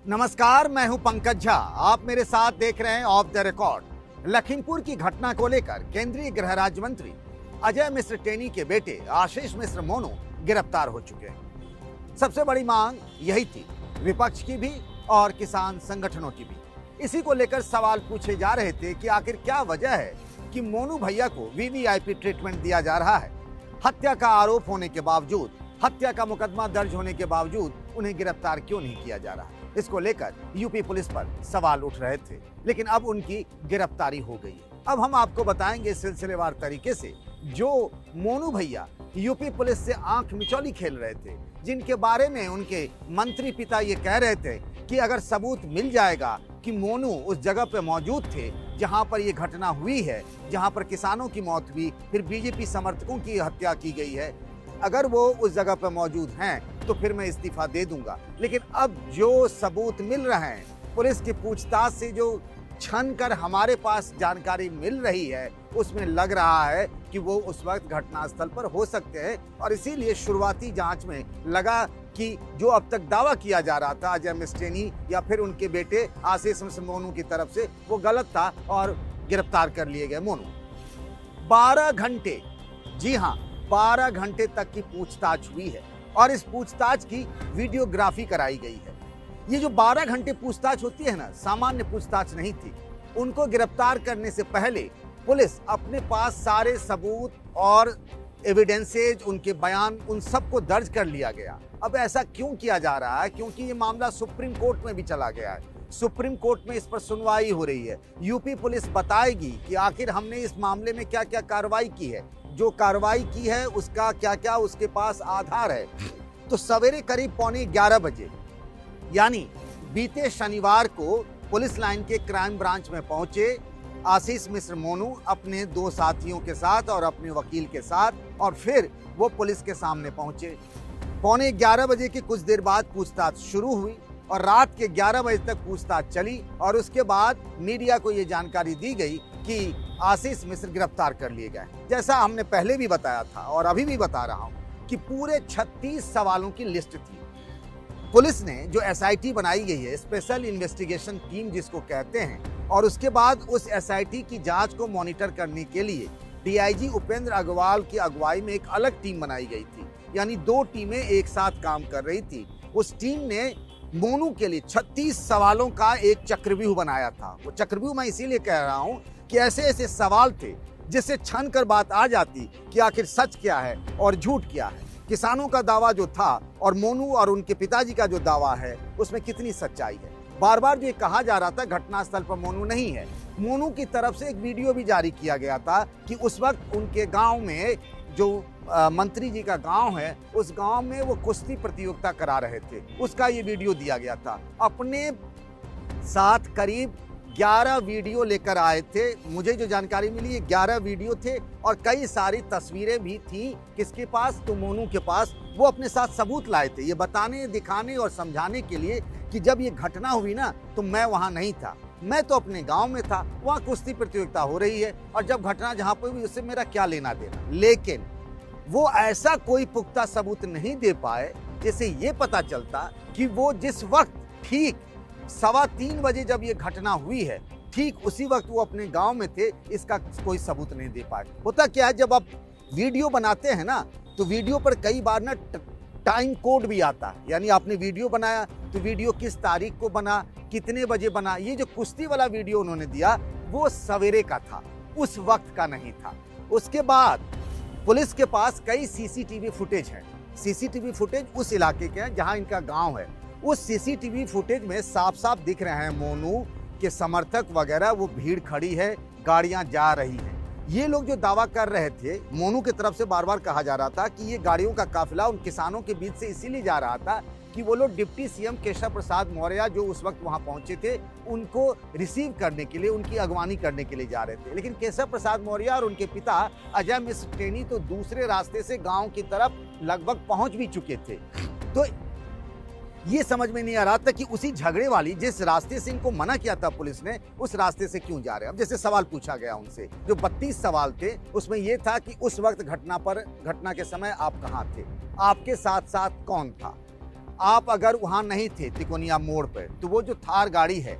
नमस्कार, मैं हूं पंकज झा। आप मेरे साथ देख रहे हैं ऑफ द रिकॉर्ड। लखीमपुर की घटना को लेकर केंद्रीय गृह राज्य मंत्री अजय मिश्र टेनी के बेटे आशीष मिश्र मोनू गिरफ्तार हो चुके हैं। सबसे बड़ी मांग यही थी, विपक्ष की भी और किसान संगठनों की भी। इसी को लेकर सवाल पूछे जा रहे थे कि आखिर क्या वजह है कि मोनू भैया को वीवीआईपी ट्रीटमेंट दिया जा रहा है। हत्या का आरोप होने के बावजूद, हत्या का मुकदमा दर्ज होने के बावजूद उन्हें गिरफ्तार क्यों नहीं किया जा रहा। इसको लेकर यूपी पुलिस पर सवाल उठ रहे थे, लेकिन अब उनकी गिरफ्तारी हो गई है। अब हम आपको बताएंगे सिलसिलेवार तरीके से जो मोनू भैया यूपी पुलिस से आंख मिचौली खेल रहे थे, जिनके बारे में उनके मंत्री पिता ये कह रहे थे कि अगर सबूत मिल जाएगा कि मोनू उस जगह पे मौजूद थे जहां पर ये घटना हुई है, जहां पर किसानों की मौत हुई, फिर बीजेपी समर्थकों की हत्या की गई है, अगर वो उस जगह पर मौजूद हैं तो फिर मैं इस्तीफा दे दूंगा। लेकिन अब जो सबूत मिल रहे हैं, पुलिस की पूछताछ से जो छन कर हमारे पास जानकारी मिल रही है, उसमें लग रहा है कि वो उस वक्त घटनास्थल पर हो सकते हैं। और इसीलिए शुरुआती जांच में लगा कि जो अब तक दावा किया जा रहा था अजय मिश्र टेनी या फिर उनके बेटे आशीष मिश्र मोनू की तरफ से, वो गलत था और गिरफ्तार कर लिए गए मोनू। 12 घंटे, जी हाँ 12 घंटे तक की पूछताछ हुई है और इस पूछताछ की वीडियोग्राफी कराई गई है। ये जो 12 घंटे पूछताछ होती है ना, सामान्य पूछताछ नहीं थी। उनको गिरफ्तार करने से पहले पुलिस अपने पास सारे सबूत और एविडेंसेज, उनके बयान, उन सबको दर्ज कर लिया गया। अब ऐसा क्यों किया जा रहा है? क्योंकि ये मामला सुप्रीम कोर्ट में भी चला गया है। सुप्रीम कोर्ट में इस पर सुनवाई हो रही है। यूपी पुलिस बताएगी कि आखिर हमने इस मामले में क्या क्या कार्रवाई की है, जो कार्रवाई की है उसका क्या क्या उसके पास आधार है। तो सवेरे करीब 11:15 बजे, यानी बीते शनिवार को पुलिस लाइन के क्राइम ब्रांच में पहुंचे आशीष मिश्र मोनू अपने 2 साथियों के साथ और अपने वकील के साथ, और फिर वो पुलिस के सामने पहुंचे। 11:15 बजे के कुछ देर बाद पूछताछ शुरू हुई और रात के 11 बजे तक पूछताछ चली और उसके बाद मीडिया को ये जानकारी दी गई कि आशीष मिश्र गिरफ्तार कर लिए गए। जैसा हमने पहले भी बताया था और अभी भी बता रहा हूं कि पूरे 36 सवालों की लिस्ट थी। पुलिस ने जो एसआईटी बनाई गई है, स्पेशल इन्वेस्टिगेशन टीम जिसको कहते हैं, और उसके बाद उस एसआईटी की जांच को मॉनिटर करने के लिए डीआईजी उपेंद्र अग्रवाल की अगुवाई में एक अलग टीम बनाई गई थी। यानी 2 टीमें एक साथ काम कर रही थी। उस टीम ने मोनू के लिए 36 सवालों का एक चक्रव्यूह बनाया था। वो चक्रव्यूह मैं इसीलिए कह रहा हूं कि ऐसे ऐसे सवाल थे जिससे छन कर बात आ जाती कि आखिर सच क्या है और झूठ क्या है। किसानों का दावा जो था और मोनू और उनके पिताजी का जो दावा है, उसमें कितनी सच्चाई है। बार बार जो ये कहा जा रहा था घटनास्थल पर मोनू नहीं है, मोनू की तरफ से एक वीडियो भी जारी किया गया था कि उस वक्त उनके गांव में जो मंत्री जी का गांव है, उस गांव में वो कुश्ती प्रतियोगिता करा रहे थे, उसका ये वीडियो दिया गया था। अपने साथ करीब 11 वीडियो लेकर आए थे। मुझे जो जानकारी मिली है 11 वीडियो थे और कई सारी तस्वीरें भी थी। किसके पास? तो मोनू के पास। वो अपने साथ सबूत लाए थे, ये बताने, दिखाने और समझाने के लिए कि जब ये घटना हुई ना तो मैं वहां नहीं था, मैं तो अपने गांव में था, वहां कुश्ती प्रतियोगिता हो रही है और जब घटना जहां पर हुई उससे मेरा क्या लेना देना। लेकिन वो ऐसा कोई पुख्ता सबूत नहीं दे पाए जिससे ये पता चलता कि वो जिस वक्त ठीक 3:15 बजे जब ये घटना हुई है, ठीक उसी वक्त वो अपने गांव में थे, इसका कोई सबूत नहीं दे पाए। होता क्या है, जब आप वीडियो बनाते हैं ना तो वीडियो पर कई बार ना टाइम कोड भी आता है। यानी आपने वीडियो बनाया तो वीडियो किस तारीख को बना, कितने बजे बना। ये जो कुश्ती वाला वीडियो उन्होंने दिया वो सवेरे का था, उस वक्त का नहीं था। उसके बाद पुलिस के पास कई सीसीटीवी फुटेज है। सीसीटीवी फुटेज उस इलाके के हैं जहां इनका गांव है। उस सीसीटीवी फुटेज में साफ साफ दिख रहे हैं मोनू के समर्थक वगैरह, वो भीड़ खड़ी है, गाड़ियां जा रही हैं। ये लोग जो दावा कर रहे थे, मोनू की तरफ से बार बार कहा जा रहा था कि ये गाड़ियों का काफिला उन किसानों के बीच से इसीलिए जा रहा था कि वो लोग डिप्टी सीएम केशव प्रसाद मौर्य जो उस वक्त वहां पहुंचे थे, उनको रिसीव करने के लिए, उनकी अगवानी करने के लिए जा रहे थे। लेकिन केशव प्रसाद मौर्य और उनके पिता अजय मिश्र टेनी तो दूसरे रास्ते से गाँव की तरफ लगभग पहुंच भी चुके थे। तो ये समझ में नहीं आ रहा था कि उसी झगड़े वाली जिस रास्ते से इनको मना किया था पुलिस ने, उस रास्ते से क्यों जा रहे हैं। अब जैसे सवाल पूछा गया उनसे, जो 32 सवाल थे उसमें यह था कि उस वक्त घटना के समय आप कहाँ थे, आपके साथ साथ कौन था, आप अगर वहां नहीं थे तिकोनिया मोड़ पर, तो वो जो थार गाड़ी है,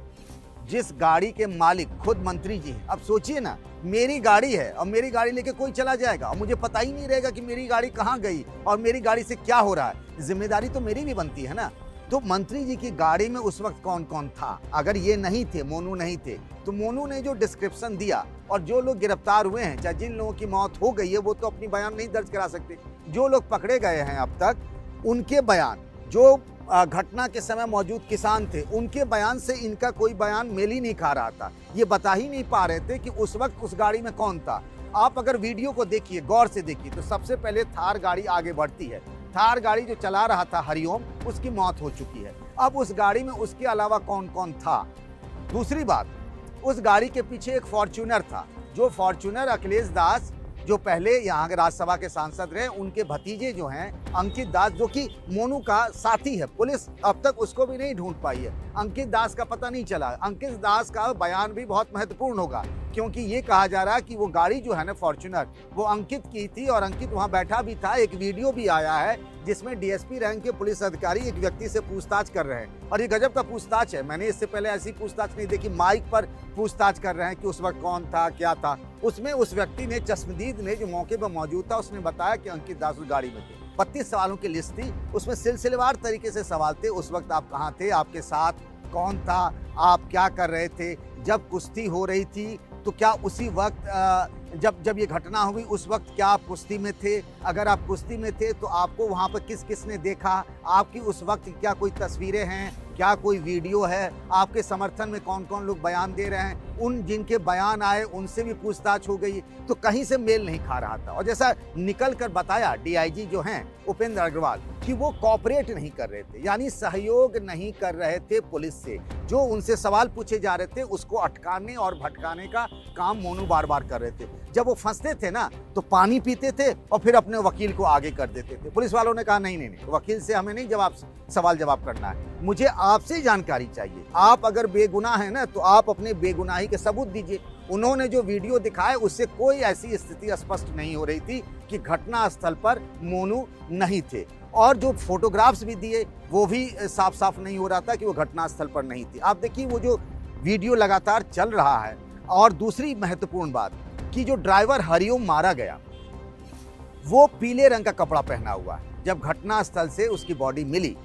जिस गाड़ी के मालिक खुद मंत्री जी हैं, अब सोचिए ना, मेरी गाड़ी है और मेरी गाड़ी लेके कोई चला जाएगा और मुझे पता ही नहीं रहेगा कि मेरी गाड़ी कहाँ गई और मेरी गाड़ी से क्या हो रहा है। जिम्मेदारी तो मेरी भी बनती है ना। तो मंत्री जी की गाड़ी में उस वक्त कौन कौन था? अगर ये नहीं थे, मोनू नहीं थे, तो मोनू ने जो डिस्क्रिप्शन दिया और जो लोग गिरफ्तार हुए हैं, चाहे जिन लोगों की मौत हो गई है, वो तो अपनी बयान नहीं दर्ज करा सकते। जो लोग पकड़े गए हैं अब तक, उनके बयान, जो घटना के समय मौजूद किसान थे, उनके बयान से इनका कोई बयान मेल ही नहीं खा रहा था। ये बता ही नहीं पा रहे थे कि उस वक्त उस गाड़ी में कौन था। आप अगर वीडियो को देखिए, गौर से देखिए, तो सबसे पहले थार गाड़ी आगे बढ़ती है। थार गाड़ी जो चला रहा था हरिओम, उसकी मौत हो चुकी है। अब उस गाड़ी में उसके अलावा कौन कौन था? दूसरी बात, उस गाड़ी के पीछे एक फॉर्च्यूनर था, जो फॉर्च्यूनर अखिलेश दास, जो पहले यहाँ के राज्यसभा के सांसद रहे, उनके भतीजे जो हैं अंकित दास, जो कि मोनू का साथी है। पुलिस अब तक उसको भी नहीं ढूंढ पाई है। अंकित दास का पता नहीं चला। अंकित दास का बयान भी बहुत महत्वपूर्ण होगा, क्योंकि ये कहा जा रहा है कि वो गाड़ी जो है ना फॉर्च्यूनर, वो अंकित की थी और अंकित वहां बैठा भी था। एक वीडियो भी आया है जिसमें डीएसपी रैंक के पुलिस अधिकारी एक व्यक्ति से पूछताछ कर रहे हैं, और ये गजब का पूछताछ है। मैंने इससे पहले ऐसी पूछताछ नहीं देखी। माइक पर पूछताछ कर रहे हैं कि उस वक्त कौन था, क्या था। उसमें उस व्यक्ति ने, चश्मदीद ने, जो मौके पर मौजूद था, उसने बताया कि अंकित दास उस गाड़ी में थे। 32 सवालों की लिस्ट थी, उसमें सिलसिलेवार तरीके से सवाल थे। उस वक्त आप कहाँ थे, आपके साथ कौन था, आप क्या कर रहे थे, जब कुश्ती हो रही थी तो क्या उसी वक्त जब ये घटना हुई उस वक्त क्या आप कुश्ती में थे? अगर आप कुश्ती में थे तो आपको वहाँ पर किस किस ने देखा? आपकी उस वक्त क्या कोई तस्वीरें हैं, क्या कोई वीडियो है? आपके समर्थन में कौन कौन लोग बयान दे रहे हैं? उन जिनके बयान आए उनसे भी पूछताछ हो गई, तो कहीं से मेल नहीं खा रहा था। और जैसा निकल कर बताया डीआईजी जो हैं उपेंद्र अग्रवाल, कि वो कॉपरेट नहीं कर रहे थे, यानी सहयोग नहीं कर रहे थे पुलिस से। जो उनसे सवाल पूछे जा रहे थे उसको अटकाने और भटकाने का काम मोनू बार बार कर रहे थे। जब वो फंसते थे ना, तो पानी पीते थे और फिर अपने वकील को आगे कर देते थे। पुलिस वालों ने कहा नहीं नहीं नहीं, वकील से हमें नहीं सवाल जवाब करना है, मुझे आपसे जानकारी चाहिए। आप अगर बेगुनाह हैं ना, तो आप अपने बेगुनाही के सबूत दीजिए। उन्होंने जो वीडियो दिखाए उससे कोई ऐसी स्थिति स्पष्ट नहीं हो रही थी कि घटना स्थल पर मोनू नहीं थे, और जो फोटोग्राफ्स भी दिए वो भी साफ साफ नहीं हो रहा था कि वो घटना स्थल पर नहीं थी। आप देखिए वो जो वीडियो लगातार चल रहा है। और दूसरी महत्वपूर्ण बात कि जो ड्राइवर हरिओम मारा गया, वो पीले रंग का कपड़ा पहना हुआ है। जब घटना स्थल से उसकी बॉडी मिली,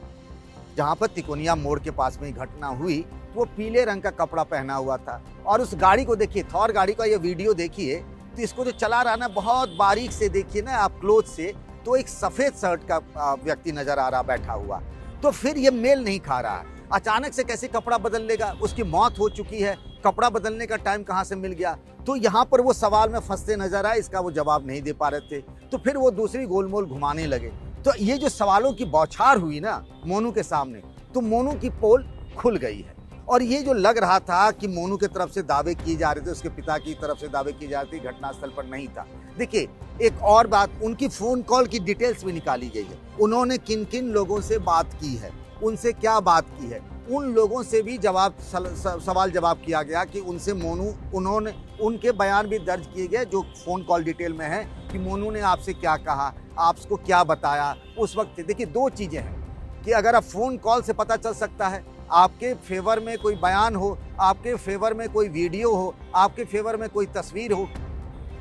जहां पर तिकोनिया मोड़ के पास में घटना हुई, तो वो पीले रंग का कपड़ा पहना हुआ था। और उस गाड़ी को देखिए, थॉर गाड़ी का ये वीडियो देखिए, तो इसको जो चला रहा ना, बहुत बारीक से देखिए ना आप क्लोज से, तो एक सफेद शर्ट का व्यक्ति नजर आ रहा बैठा हुआ। तो फिर ये मेल नहीं खा रहा है। अचानक से कैसे कपड़ा बदल लेगा? उसकी मौत हो चुकी है, कपड़ा बदलने का टाइम कहां से मिल गया? तो यहाँ पर वो सवाल में फंसते नजर आए, इसका वो जवाब नहीं दे पा रहे थे। तो फिर वो दूसरी गोलमोल घुमाने लगे। तो ये जो सवालों की बौछार हुई ना मोनू के सामने, तो मोनू की पोल खुल गई है। और ये जो लग रहा था कि मोनू की तरफ से दावे किए जा रहे थे, उसके पिता की तरफ से दावे किए जा रहे थे, घटनास्थल पर नहीं था। देखिए एक और बात, उनकी फोन कॉल की डिटेल्स भी निकाली गई है। उन्होंने किन किन लोगों से बात की है, उनसे क्या बात की है, उन लोगों से भी सवाल जवाब किया गया कि उनसे उन्होंने उनके बयान भी दर्ज किए गए जो फोन कॉल डिटेल में है, कि मोनू ने आपसे क्या कहा, आपको क्या बताया उस वक्त। देखिए दो चीजें हैं कि अगर आप फोन कॉल से पता चल सकता है, आपके फेवर में कोई बयान हो, आपके फेवर में कोई वीडियो हो, आपके फेवर में कोई तस्वीर हो,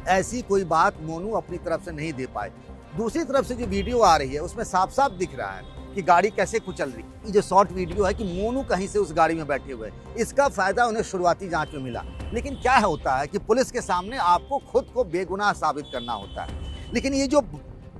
ऐसी कोई बात मोनू अपनी तरफ से नहीं दे पाए। दूसरी तरफ से जो वीडियो आ रही है उसमें साफ साफ दिख रहा है कि गाड़ी कैसे कुचल रही। ये जो शॉर्ट वीडियो है कि मोनू कहीं से उस गाड़ी में बैठे हुए, इसका फायदा उन्हें शुरुआती जांच में मिला। लेकिन क्या होता है कि पुलिस के सामने आपको खुद को बेगुनाह साबित करना होता है। लेकिन ये जो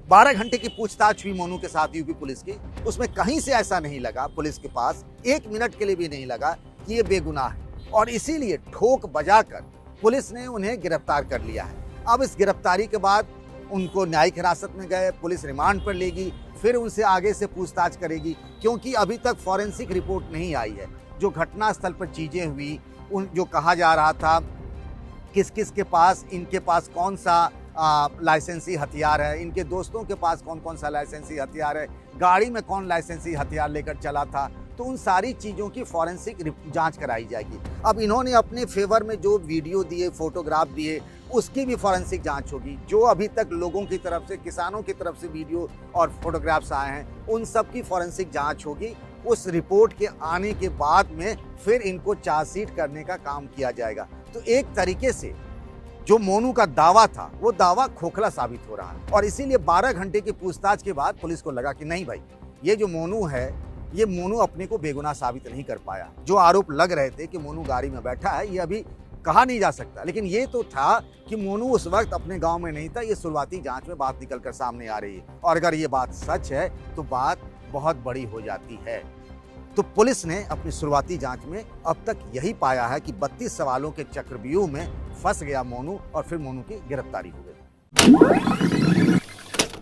12 घंटे की पूछताछ हुई मोनू के साथ यूपी पुलिस की, उसमें कहीं से ऐसा नहीं लगा, पुलिस के पास 1 मिनट के लिए भी नहीं लगा कि ये बेगुनाह है। और इसीलिए ठोक बजाकर पुलिस ने उन्हें गिरफ्तार कर लिया है। अब इस गिरफ्तारी के बाद उनको न्यायिक हिरासत में गए, पुलिस रिमांड पर लेगी, फिर उनसे आगे से पूछताछ करेगी, क्योंकि अभी तक फॉरेंसिक रिपोर्ट नहीं आई है। जो घटनास्थल पर चीजें हुई, उन जो कहा जा रहा था किस किस के पास, इनके पास कौन सा लाइसेंसी हथियार है, इनके दोस्तों के पास कौन कौन सा लाइसेंसी हथियार है, गाड़ी में कौन लाइसेंसी हथियार लेकर चला था, तो उन सारी चीज़ों की फॉरेंसिक जांच कराई जाएगी। अब इन्होंने अपने फेवर में जो वीडियो दिए, फोटोग्राफ दिए, उसकी भी फॉरेंसिक जांच होगी। जो अभी तक लोगों की तरफ से, किसानों की तरफ से वीडियो और फोटोग्राफ्स आए हैं, उन सब की फॉरेंसिक जांच होगी। उस रिपोर्ट के आने के बाद में फिर इनको चार्जशीट करने का काम किया जाएगा। तो एक तरीके से जो मोनू का दावा था, वो दावा खोखला साबित हो रहा है। और इसीलिए 12 घंटे की पूछताछ के बाद पुलिस को लगा कि नहीं भाई, ये जो मोनू है, ये मोनू अपने को बेगुनाह साबित नहीं कर पाया। जो आरोप लग रहे थे कि मोनू गाड़ी में बैठा है, ये अभी कहा नहीं जा सकता। लेकिन ये तो था कि मोनू उस वक्त अपने गांव में नहीं था। ये शुरुआती जांच में बात निकलकर सामने आ रही है। और अगर ये बात सच है तो बात बहुत बड़ी हो जाती है। तो पुलिस ने अपनी शुरुआती जांच में अब तक यही पाया है कि 32 सवालों के चक्रव्यूह में फंस गया मोनू और फिर मोनू की गिरफ्तारी हो गई।